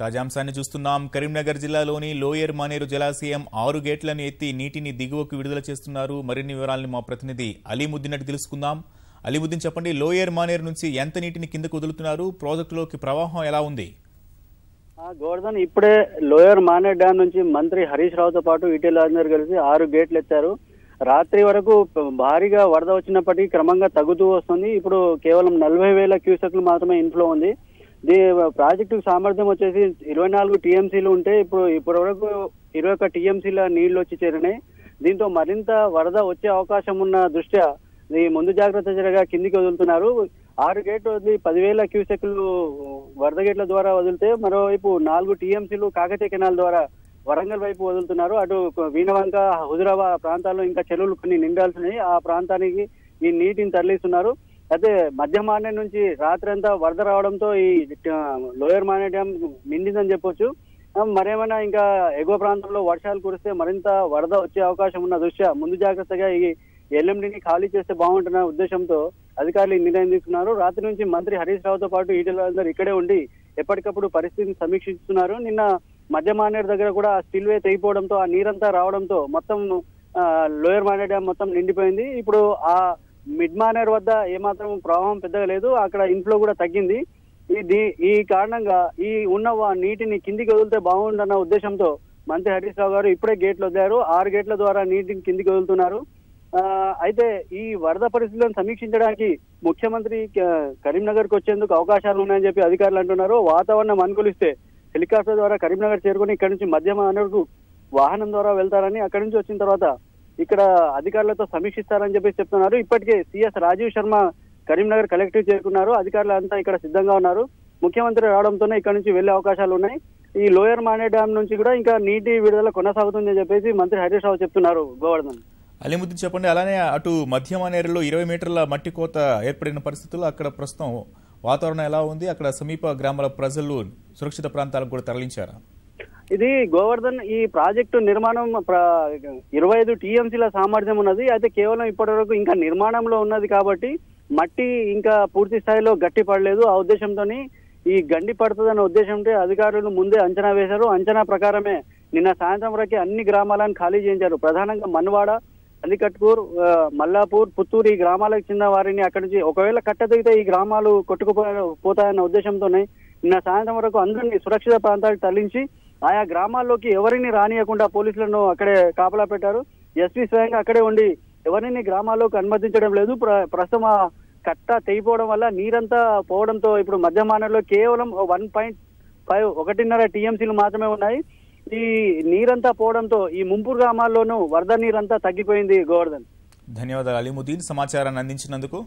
తాజా అంశాన్ని చూస్తున్నాం. కరీంనగర్ జిల్లాలోని లోయర్ మానేరు జలాశయం 6 గేట్లను ఎత్తి నీటిని దిగువకు విడుదల చేస్తున్నారు. మరిన్ని వివరాలను మా ప్రతినిధి అలీముద్దీన్ అడిగి తెలుసుకుందాం. అలీముద్దీన్, చెప్పండి, లోయర్ మానేరు నుంచి ఎంత నీటిని కిందకు వదులుతున్నారు? ప్రాజెక్టులోకి ప్రవాహం ఎలా ఉంది? గోవర్ధన్, ఇప్పుడే లోయర్ మానేర్ డ్యామ్ నుంచి మంత్రి హరీష్ రావుతో పాటు ఈటెల రాజేందర్ కలిసి 6 గేట్లు ఎత్తారు. రాత్రి వరకు భారీగా వరద వచ్చినప్పటికీ క్రమంగా తగ్గుతూ వస్తుంది. ఇప్పుడు కేవలం 40,000 క్యూసెక్లు మాత్రమే ఇన్ఫ్లో ఉంది. ప్రాజెక్టు సామర్థ్యం వచ్చేసి 24 టీఎంసీలు ఉంటే ఇప్పటి వరకు 21 టీఎంసీల నీళ్లు వచ్చి చేరినాయి. దీంతో మరింత వరద వచ్చే అవకాశం ఉన్న దృష్ట్యా ముందు జాగ్రత్త చర్యగా కిందికి వదులుతున్నారు. 6 గేట్లు వదిలి 10,000 క్యూసెక్లు వరద గేట్ల ద్వారా వదిలితే మరోవైపు 4 టీఎంసీలు కాకతీయ కెనాల్ ద్వారా వరంగల్ వైపు వదులుతున్నారు. అటు వీణవంక, హుజురాబాద్ ప్రాంతాల్లో ఇంకా చెరువులు కొన్ని నిండాల్సినాయి. ఆ ప్రాంతానికి ఈ నీటిని తరలిస్తున్నారు. అయితే మధ్య మానేరు నుంచి రాత్రి అంతా వరద రావడంతో ఈ లోయర్ మానేర్ డ్యామ్ నిండిందని చెప్పొచ్చు. మరేమైనా ఇంకా ఎగువ ప్రాంతంలో వర్షాలు కురిస్తే మరింత వరద వచ్చే అవకాశం ఉన్న దృష్ట్యా ముందు జాగ్రత్తగా ఈ ఎల్ఎండిని ఖాళీ చేస్తే బాగుంటున్న ఉద్దేశంతో అధికారులు ఈ నిర్ణయం తీసుకున్నారు. రాత్రి నుంచి మంత్రి హరీష్ రావుతో పాటు ఈటెల రాజేందర్ ఇక్కడే ఉండి ఎప్పటికప్పుడు పరిస్థితిని సమీక్షిస్తున్నారు. నిన్న మధ్య మానేరు దగ్గర కూడా స్పిల్వే తెగిపోవడంతో ఆ నీరంతా రావడంతో మొత్తం లోయర్ మానేర్ డ్యామ్ మొత్తం నిండిపోయింది. ఇప్పుడు ఆ మిడ్ మానేర్ వద్ద ఏమాత్రం ప్రవాహం పెద్దగా లేదు, అక్కడ ఇన్ఫ్లో కూడా తగ్గింది. ఈ కారణంగా ఈ ఉన్న నీటిని కిందికి వదిలితే బాగుండన్న ఉద్దేశంతో మంత్రి హరీష్ రావు గారు ఇప్పుడే గేట్లు వదిలారు. 6 గేట్ల ద్వారా నీటిని కిందికి వదులుతున్నారు. అయితే ఈ వరద పరిస్థితులను సమీక్షించడానికి ముఖ్యమంత్రి కరీంనగర్ కు వచ్చేందుకు అవకాశాలు ఉన్నాయని చెప్పి అధికారులు అంటున్నారు. వాతావరణం అనుకూలిస్తే హెలికాప్టర్ ద్వారా కరీంనగర్ చేరుకుని ఇక్కడ నుంచి మధ్య మానేరుకు వాహనం ద్వారా వెళ్తారని, అక్కడి నుంచి వచ్చిన తర్వాత ఇక్కడ అధికారులతో సమీక్షిస్తారని చెప్పి చెప్తున్నారు. ఇప్పటికే సిఎస్ రాజీవ్ శర్మ కరీంనగర్ కలెక్టర్ చేరుకున్నారు. అధికారులు అంతా ఇక్కడ సిద్ధంగా ఉన్నారు. ముఖ్యమంత్రి రావడంతోనే ఇక్కడ నుంచి వెళ్లే అవకాశాలు ఉన్నాయి. ఈ లోయర్ మానేర్ డ్యామ్ నుంచి కూడా ఇంకా నీటి విడుదల కొనసాగుతుందని చెప్పేసి మంత్రి హరీష్ రావు చెప్తున్నారు. గోవర్ధన్, అలీముద్దీన్, చెప్పండి, అలానే అటు మధ్య మానేరులో 20 మీటర్ల మట్టి కోత ఏర్పడిన పరిస్థితుల్లో అక్కడ ప్రస్తుతం వాతావరణం ఎలా ఉంది? అక్కడ సమీప గ్రామాల ప్రజలు సురక్షిత ప్రాంతాలకు కూడా తరలించారా? ఇది గోవర్ధన్, ఈ ప్రాజెక్టు నిర్మాణం 25 టీఎంసీల సామర్థ్యం ఉన్నది. అయితే కేవలం ఇప్పటి వరకు ఇంకా నిర్మాణంలో ఉన్నది కాబట్టి మట్టి ఇంకా పూర్తి స్థాయిలో గట్టి పడలేదు. ఆ ఉద్దేశంతో ఈ గండి పడుతుందనే ఉద్దేశంతో అధికారులు ముందే అంచనా వేశారు. అంచనా ప్రకారమే నిన్న సాయంత్రం వరకే అన్ని గ్రామాలను ఖాళీ చేయించారు. ప్రధానంగా మన్వాడ, అలికట్పూర్, మల్లాపూర్, పుత్తూరు ఈ గ్రామాలకు చెందిన వారిని అక్కడి నుంచి ఒకవేళ కట్టదిగితే ఈ గ్రామాలు కొట్టుకుపోతాయన్న ఉద్దేశంతోనే నిన్న సాయంత్రం వరకు అందరినీ సురక్షిత ప్రాంతాలకు తరలించి ఆయా గ్రామాల్లోకి ఎవరిని రానియకుండా పోలీసులను అక్కడే కాపలా పెట్టారు. ఎస్పీ స్వయంగా అక్కడే ఉండి ఎవరిని గ్రామాల్లోకి అనుమతించడం లేదు. ప్రస్తుతం ఆ కట్ట తెగిపోవడం వల్ల నీరంతా పోవడంతో ఇప్పుడు మధ్య మానేరులో కేవలం 1.5 టీఎంసీలు మాత్రమే ఉన్నాయి. ఈ నీరంతా పోవడంతో ఈ ముంపు గ్రామాల్లోనూ వరద నీరంతా తగ్గిపోయింది. గోవర్ధన్, ధన్యవాదాలు అలీముద్దీన్, సమాచారాన్ని అందించినందుకు.